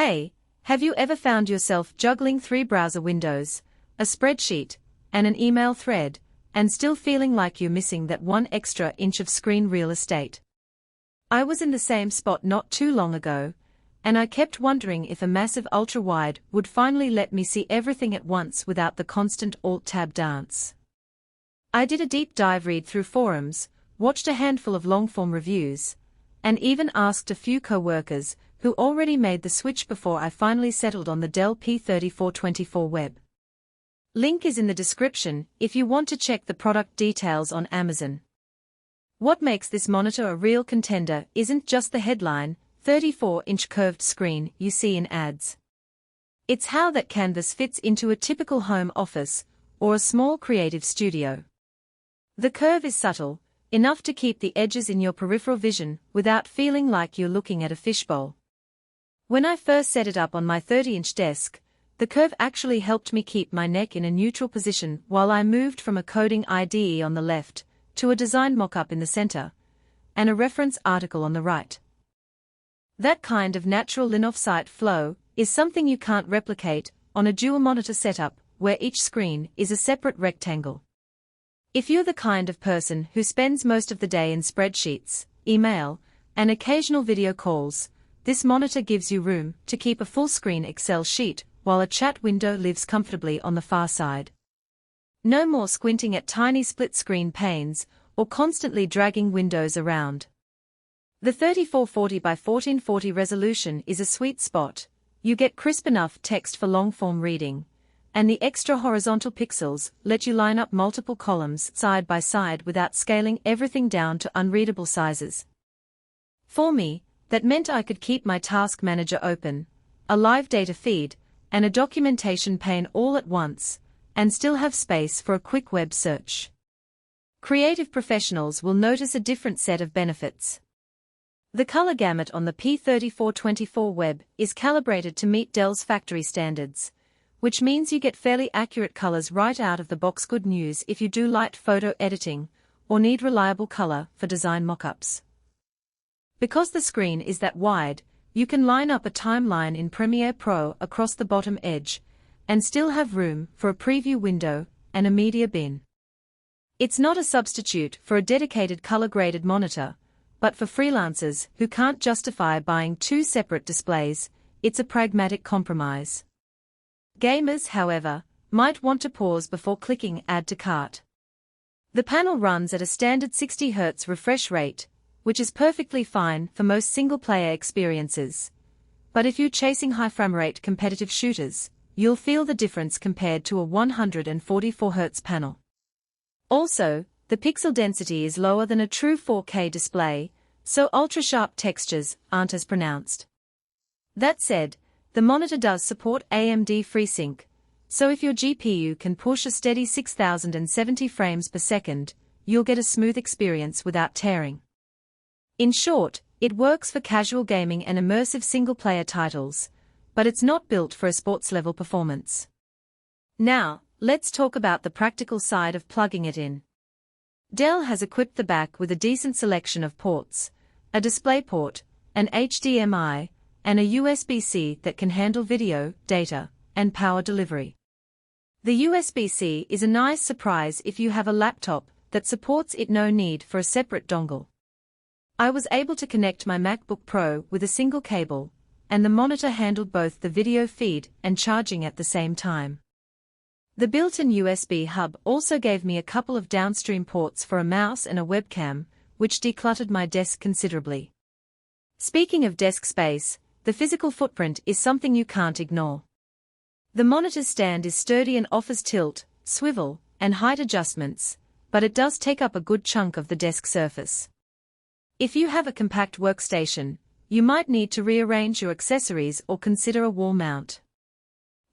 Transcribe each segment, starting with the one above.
Hey, have you ever found yourself juggling 3 browser windows, a spreadsheet, and an email thread, and still feeling like you're missing that 1 extra inch of screen real estate? I was in the same spot not too long ago, and I kept wondering if a massive ultra-wide would finally let me see everything at once without the constant Alt-Tab dance. I did a deep dive read through forums, watched a handful of long-form reviews, and even asked a few co-workers who already made the switch before I finally settled on the Dell P3424Web. Link is in the description if you want to check the product details on Amazon. What makes this monitor a real contender isn't just the headline, 34-inch curved screen you see in ads. It's how that canvas fits into a typical home office or a small creative studio. The curve is subtle, enough to keep the edges in your peripheral vision without feeling like you're looking at a fishbowl. When I first set it up on my 30-inch desk, the curve actually helped me keep my neck in a neutral position while I moved from a coding IDE on the left to a design mock-up in the center, and a reference article on the right. That kind of natural line-of-sight flow is something you can't replicate on a dual-monitor setup where each screen is a separate rectangle. If you're the kind of person who spends most of the day in spreadsheets, email, and occasional video calls, this monitor gives you room to keep a full-screen Excel sheet while a chat window lives comfortably on the far side. No more squinting at tiny split-screen panes or constantly dragging windows around. The 3440 by 1440 resolution is a sweet spot. You get crisp enough text for long-form reading, and the extra horizontal pixels let you line up multiple columns side by side without scaling everything down to unreadable sizes. For me, that meant I could keep my task manager open, a live data feed, and a documentation pane all at once, and still have space for a quick web search. Creative professionals will notice a different set of benefits. The color gamut on the P3424Web is calibrated to meet Dell's factory standards, which means you get fairly accurate colors right out of the box. Good news if you do light photo editing or need reliable color for design mockups. Because the screen is that wide, you can line up a timeline in Premiere Pro across the bottom edge and still have room for a preview window and a media bin. It's not a substitute for a dedicated color-graded monitor, but for freelancers who can't justify buying 2 separate displays, it's a pragmatic compromise. Gamers, however, might want to pause before clicking Add to Cart. The panel runs at a standard 60 Hz refresh rate, which is perfectly fine for most single-player experiences. But if you're chasing high frame rate competitive shooters, you'll feel the difference compared to a 144 Hz panel. Also, the pixel density is lower than a true 4K display, so ultra-sharp textures aren't as pronounced. That said, the monitor does support AMD FreeSync, so if your GPU can push a steady 6070 frames per second, you'll get a smooth experience without tearing. In short, it works for casual gaming and immersive single-player titles, but it's not built for a sports-level performance. Now, let's talk about the practical side of plugging it in. Dell has equipped the back with a decent selection of ports, a DisplayPort, an HDMI, and a USB-C that can handle video, data, and power delivery. The USB-C is a nice surprise if you have a laptop that supports it, no need for a separate dongle. I was able to connect my MacBook Pro with a single cable, and the monitor handled both the video feed and charging at the same time. The built-in USB hub also gave me a couple of downstream ports for a mouse and a webcam, which decluttered my desk considerably. Speaking of desk space, the physical footprint is something you can't ignore. The monitor's stand is sturdy and offers tilt, swivel, and height adjustments, but it does take up a good chunk of the desk surface. If you have a compact workstation, you might need to rearrange your accessories or consider a wall mount.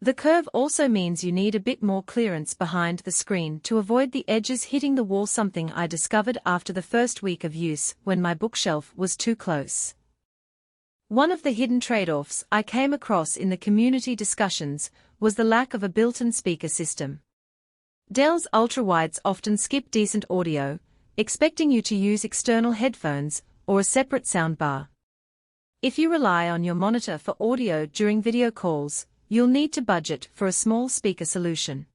The curve also means you need a bit more clearance behind the screen to avoid the edges hitting the wall, something I discovered after the first week of use when my bookshelf was too close. One of the hidden trade-offs I came across in the community discussions was the lack of a built-in speaker system. Dell's ultrawides often skip decent audio, expecting you to use external headphones or a separate soundbar. If you rely on your monitor for audio during video calls, you'll need to budget for a small speaker solution.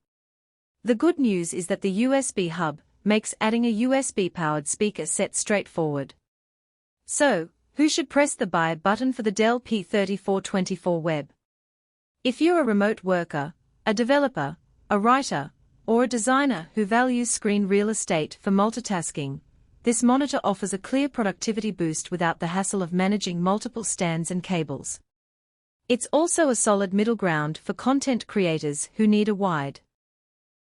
The good news is that the USB hub makes adding a USB-powered speaker set straightforward. So, who should press the buy button for the Dell P3424Web? If you're a remote worker, a developer, a writer, or a designer who values screen real estate for multitasking, this monitor offers a clear productivity boost without the hassle of managing multiple stands and cables. It's also a solid middle ground for content creators who need a wide